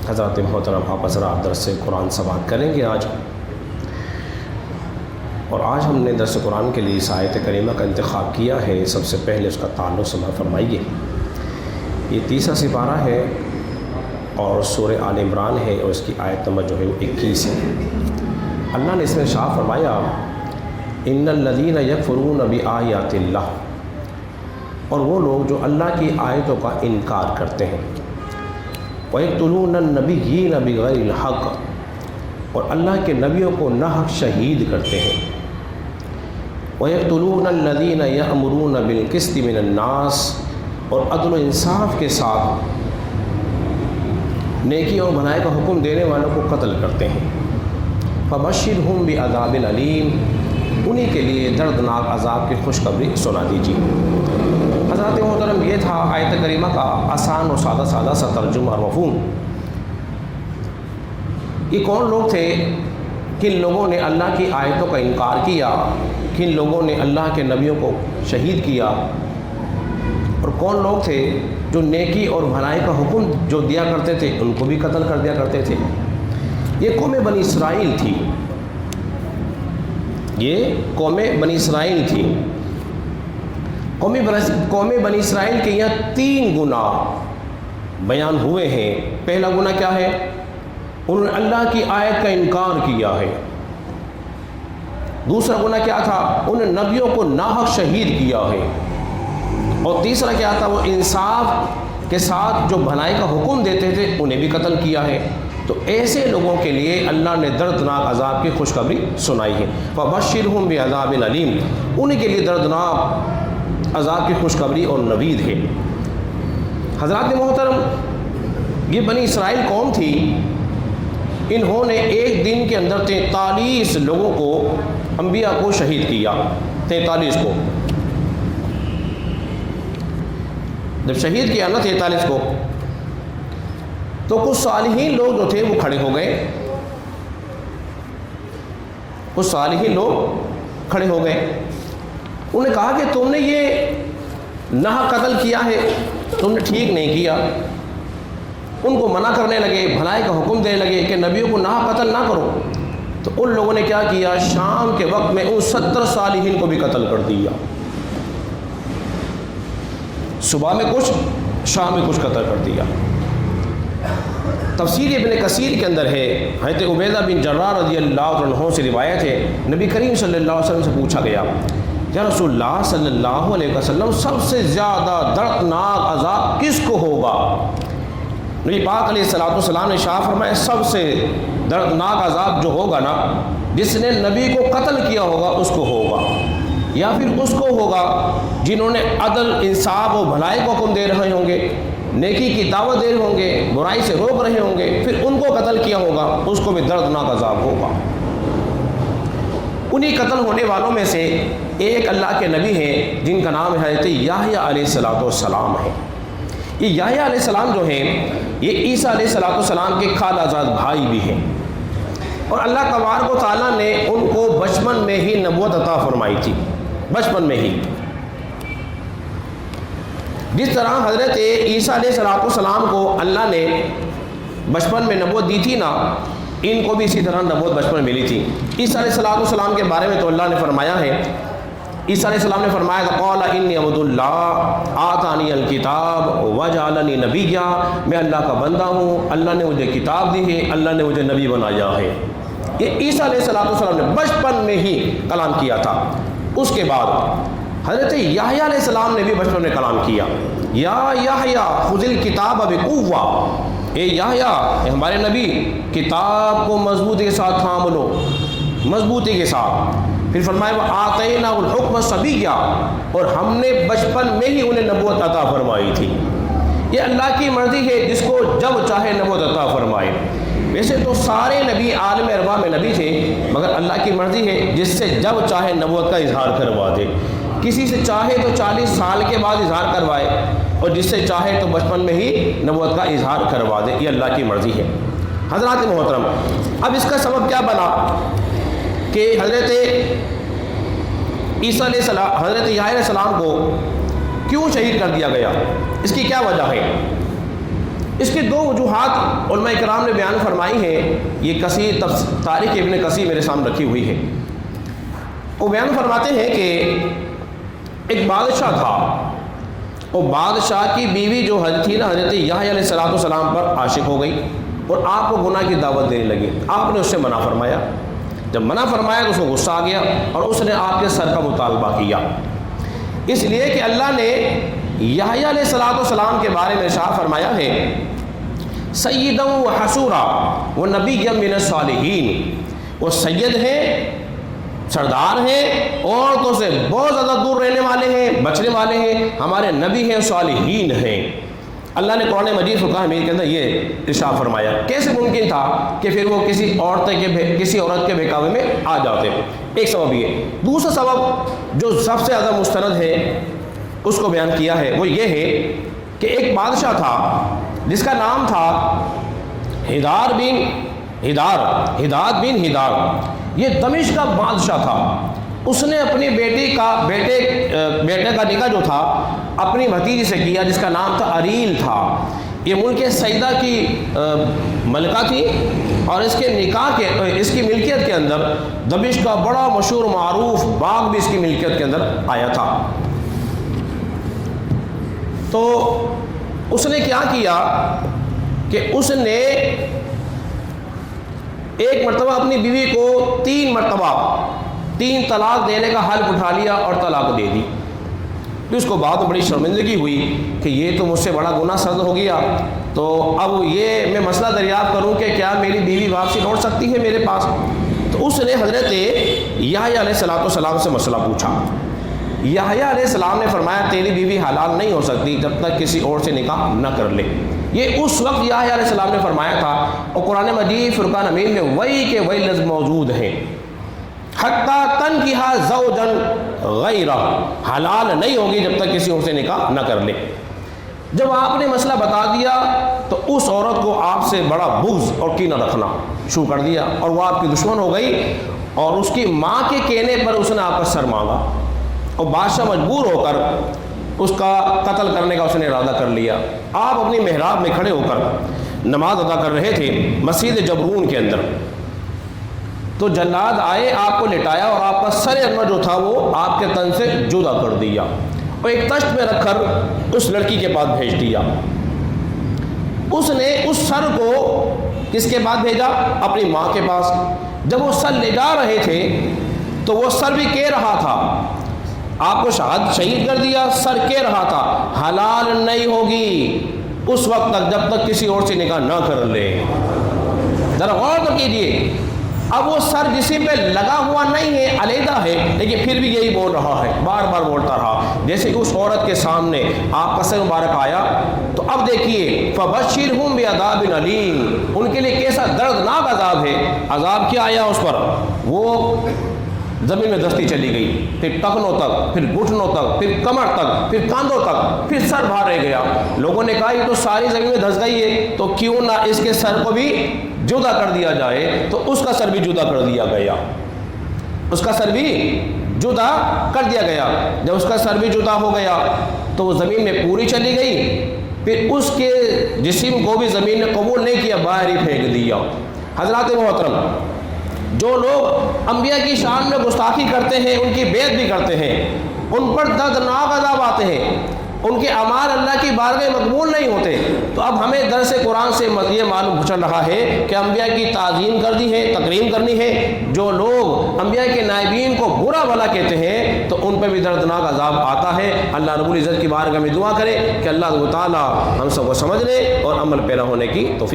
حضرات محترم، آپ حضرات درس قرآن سماعت کریں گے آج، اور آج ہم نے درس قرآن کے لیے اس آیت کریمہ کا انتخاب کیا ہے۔ سب سے پہلے اس کا تعلق سماعت فرمائیے۔ یہ تیسرا سپارہ ہے اور سورہ آل عمران ہے، اور اس کی آیت نمبر جو ہے وہ 21 ہے۔ اللہ نے اس میں ارشاد فرمایا، ان الذین یکفرون بآیات اللہ، اور وہ لوگ جو اللہ کی آیتوں کا انکار کرتے ہیں، وَيَقْتُلُونَ النَّبِيِّينَ بِغَيْرِ الْحَقِّ، اور اللہ کے نبیوں کو ناحق شہید کرتے ہیں، وَيَقْتُلُونَ الَّذِينَ يَأْمُرُونَ بِالْقِسْطِ مِنَ النَّاسِ، اور عدل و انصاف کے ساتھ نیکی اور بھلائی کا حکم دینے والوں کو قتل کرتے ہیں، فَبَشِّرْهُمْ بِعَذَابٍ أَلِيمٍ، انہی کے لیے دردناک عذاب کی خوشخبری سنا دیجیے۔ حضرات محترم، یہ تھا آیت کریمہ کا آسان اور سادہ سا ترجمہ اور مفہوم۔ یہ کون لوگ تھے؟ کن لوگوں نے اللہ کی آیتوں کا انکار کیا، کن لوگوں نے اللہ کے نبیوں کو شہید کیا، اور کون لوگ تھے جو نیکی اور بھلائی کا حکم جو دیا کرتے تھے ان کو بھی قتل کر دیا کرتے تھے؟ یہ قوم بنی اسرائیل تھی، یہ قوم بنی اسرائیل تھی۔ قوم بنی اسرائیل کے یہاں 3 گناہ بیان ہوئے ہیں۔ پہلا گناہ کیا ہے؟ انہوں نے اللہ کی آیت کا انکار کیا ہے۔ دوسرا گناہ کیا تھا؟ انہوں نے نبیوں کو ناحق شہید کیا ہے۔ اور تیسرا کیا تھا؟ وہ انصاف کے ساتھ جو بھلائی کا حکم دیتے تھے انہیں بھی قتل کیا ہے۔ تو ایسے لوگوں کے لیے اللہ نے دردناک عذاب کی خوشخبری سنائی ہے۔ فَبَشِّرْهُمْ بِعَذَابٍ أَلِيمٍ، انہی کے لیے دردناک عذاب کی خوشخبری اور نوید ہے۔ حضرات محترم، یہ بنی اسرائیل قوم تھی، انہوں نے ایک دن کے اندر 43 لوگوں کو، انبیاء کو شہید کیا۔ 43 کو جب شہید کیا نا 43 کو، تو کچھ صالحین لوگ جو تھے وہ کھڑے ہو گئے، کچھ صالحین لوگ کھڑے ہو گئے۔ انہوں نے کہا کہ تم نے یہ ناحق قتل کیا ہے، تم نے ٹھیک نہیں کیا۔ ان کو منع کرنے لگے، بھلائی کا حکم دینے لگے کہ نبیوں کو ناحق قتل نہ کرو۔ تو ان لوگوں نے کیا کیا؟ شام کے وقت میں ان 70 صالحین کو بھی قتل کر دیا۔ صبح میں کچھ، شام میں کچھ قتل کر دیا۔ تفسیر ابن کثیر کے اندر ہے، حضرت عبیدہ بن جراح رضی اللہ عنہ سے روایت ہے، نبی کریم صلی اللہ علیہ وسلم سے پوچھا گیا، یا رسول اللہ صلی اللہ علیہ وسلم، سب سے زیادہ دردناک عذاب کس کو ہوگا؟ نبی پاک علیہ السلام نے ارشاد فرمایا، سب سے دردناک عذاب جو ہوگا نا، جس نے نبی کو قتل کیا ہوگا اس کو ہوگا، یا پھر اس کو ہوگا جنہوں نے عدل، انصاف و بھلائی کو حکم دے رہے ہوں گے، نیکی کی دعوت دے رہے ہوں گے، برائی سے روک رہے ہوں گے، پھر ان کو قتل کیا ہوگا، اس کو بھی دردناک عذاب ہوگا۔ انہی قتل ہونے والوں میں سے ایک اللہ کے نبی ہیں جن کا نام حضرت یحییٰ علیہ السلام ہے۔ یہ یحییٰ علیہ السلام جو ہیں، یہ عیسیٰ علیہ السلام کے خالہ زاد بھائی بھی ہیں، اور اللہ تبارک و تعالیٰ نے ان کو بچپن میں ہی نبوت عطا فرمائی تھی، بچپن میں ہی۔ جس طرح حضرت عیسیٰ علیہ السلام کو اللہ نے بچپن میں نبوت دی تھی نا، ان کو بھی اسی طرح نبوت بچپن میں ملی تھی۔ عیسیٰ علیہ السلام کے بارے میں تو اللہ نے فرمایا ہے، عیسیٰ علیہ السلام نے فرمایا، قال انی عبد اللہ آتانی الکتاب وجعلنی نبیا، میں اللہ کا بندہ ہوں، اللہ نے مجھے کتاب دی ہے، اللہ نے مجھے نبی بنایا ہے۔ یہ عیسیٰ علیہ السلام نے بچپن میں ہی کلام کیا تھا۔ اس کے بعد حضرت یحییٰ علیہ السلام نے بھی بچپن میں کلام کیا، یا یحییٰ خذ الکتاب بقوہ، اے یحییٰ، اے ہمارے نبی، کتاب کو مضبوطی کے ساتھ تھام لو، مضبوطی کے ساتھ۔ پھر فرمایا وآتیناہ الحکم صبیہ، اور ہم نے بچپن میں ہی انہیں نبوت عطا فرمائی تھی۔ یہ اللہ کی مرضی ہے، جس کو جب چاہے نبوت عطا فرمائے۔ ویسے تو سارے نبی عالم ارواح میں نبی تھے، مگر اللہ کی مرضی ہے جس سے جب چاہے نبوت کا اظہار کروا دے۔ کسی سے چاہے تو 40 سال کے بعد اظہار کروائے، اور جس سے چاہے تو بچپن میں ہی نبوت کا اظہار کروا دے، یہ اللہ کی مرضی ہے۔ حضرات محترم، اب اس کا سبب کیا بنا کہ حضرت عیسیٰ علیہ السلام، حضرت یحییٰ علیہ السلام کو کیوں شہید کر دیا گیا؟ اس کی کیا وجہ ہے؟ اس کی دو وجوہات علماء کرام نے بیان فرمائی ہیں، یہ کثیر تاریخ ابن کثیر میرے سامنے رکھی ہوئی ہے۔ وہ بیان فرماتے ہیں کہ ایک بادشاہ تھا، وہ بادشاہ کی بیوی جو تھی نا حضرت یحییٰ علیہ السلام پر عاشق ہو گئی اور آپ کو گناہ کی دعوت دینے لگی۔ آپ نے اس سے منع فرمایا، جب منع فرمایا تو اس کو غصہ آ گیا اور اس نے آپ کے سر کا مطالبہ کیا، اس لیے کہ اللہ نے یحییٰ علیہ السلام کے بارے میں ارشاد فرمایا ہے سیداً و حصورا وہ نبی من الصالحین، وہ سید ہیں، سردار ہیں، عورتوں سے بہت زیادہ دور رہنے والے ہیں، بچنے والے ہیں، ہمارے نبی ہیں، صالحین ہیں۔ اللہ نے قرآن مجید فرقان حمید کے اندر یہ ارشاد فرمایا۔ کیسے ممکن تھا کہ پھر وہ کسی عورت کے بہکاوے میں آ جاتے؟ ایک سبب یہ۔ دوسرا سبب جو سب سے زیادہ مستند ہے اس کو بیان کیا ہے، وہ یہ ہے کہ ایک بادشاہ تھا جس کا نام تھا ہداد بن ہدار، یہ دمشق کا بادشاہ تھا۔ اس نے اپنی بیٹے کا نکاح جو تھا اپنی بھتیجی سے کیا جس کا نام تھا اریل تھا۔ یہ ملک سیدہ کی ملکہ تھی اور اس کی ملکیت کے اندر دمشق کا بڑا مشہور معروف باغ بھی اس کی ملکیت کے اندر آیا تھا۔ تو اس نے کیا کیا کہ اس نے ایک مرتبہ اپنی بیوی کو 3 مرتبہ 3 طلاق دینے کا حلف اٹھا لیا اور طلاق دے دی۔ پھر اس کو بات بڑی شرمندگی ہوئی کہ یہ تو مجھ سے بڑا گناہ سرد ہو گیا، تو اب یہ میں مسئلہ دریافت کروں کہ کیا میری بیوی واپسی لوٹ سکتی ہے میرے پاس؟ تو اس نے حضرت یحییٰ علیہ السلام سے مسئلہ پوچھا۔ یحییٰ علیہ السلام نے فرمایا تیری بیوی حلال نہیں ہو سکتی جب تک کسی اور سے نکاح نہ کر لے۔ یہ اس وقت یحییٰ علیہ السلام نے فرمایا تھا، اور قرآن مجید فرقان حمید میں وہی کے وہی لفظ موجود ہیں، حتیٰ تنکحا زوجا غیرہ، حلال نہیں ہوگی جب تک کسی اور سے نکاح نہ کر لے۔ جب آپ نے مسئلہ بتا دیا تو اس عورت کو آپ سے بڑا بغض اور کینہ رکھنا شروع کر دیا اور وہ آپ کی دشمن ہو گئی، اور اس کی ماں کے کہنے پر اس نے آپ کا سر مانگا اور بادشاہ مجبور ہو کر اس کا قتل کرنے کا اس نے ارادہ کر لیا۔ آپ اپنی محراب میں کھڑے ہو کر نماز ادا کر رہے تھے مسجد جبرون کے اندر، تو جلاد آئے، آپ کو لٹایا اور آپ کا سر انور جو تھا وہ آپ کے تن سے جدا کر دیا اور ایک تشت میں رکھ کر اس لڑکی کے پاس بھیج دیا۔ اس نے اس سر کو کس کے پاس بھیجا؟ اپنی ماں کے پاس۔ جب وہ سر لے جا رہے تھے تو وہ سر بھی کہہ رہا تھا، آپ کو شہید کر دیا، سر کہہ رہا تھا حلال نہیں ہوگی اس وقت تک جب تک کسی اور سے نکاح نہ کر لے۔ ذرا غور تو کیجیے، اب وہ سر جسم پہ لگا ہوا نہیں ہے، علیحدہ ہے، لیکن پھر بھی یہی بول رہا ہے، بار بار بولتا رہا۔ جیسے کہ اس عورت کے سامنے آپ کا سر مبارک آیا تو اب دیکھیے فبشرہم بعذاب علیم، ان کے لیے کیسا دردناک عذاب ہے۔ عذاب کیا آیا اس پر؟ وہ زمین میں دستی چلی گئی، پھر ٹخنوں تک، پھر گھٹنوں تک، پھر کمر تک، پھر کاندھوں تک، پھر سر باہر رہ گیا۔ لوگوں نے کہا یہ تو ساری زمین میں دھس گئی ہے، تو کیوں نہ اس کے سر کو بھی جدا کر دیا جائے؟ تو اس کا سر بھی جدا کر دیا گیا، اس کا سر بھی جدا کر دیا گیا۔ جب اس کا سر بھی جدا ہو گیا تو وہ زمین میں پوری چلی گئی، پھر اس کے جسم کو بھی زمین نے قبول نہیں کیا، باہر ہی پھینک دیا۔ حضرات محترم، جو لوگ انبیاء کی شان میں گستاخی کرتے ہیں، ان کی بیعت بھی کرتے ہیں، ان پر دردناک عذاب آتے ہیں، ان کے اعمال اللہ کی بارگاہ مقبول نہیں ہوتے۔ تو اب ہمیں درس قرآن سے یہ معلوم چل رہا ہے کہ انبیاء کی تعظیم کرنی ہے، تکریم کرنی ہے۔ جو لوگ انبیاء کے نائبین کو برا بھلا کہتے ہیں تو ان پہ بھی دردناک عذاب آتا ہے۔ اللہ رب العزت کی بارگاہ میں دعا کرے کہ اللہ تعالیٰ ہم سب کو سمجھنے اور عمل پیرا ہونے کی توفیق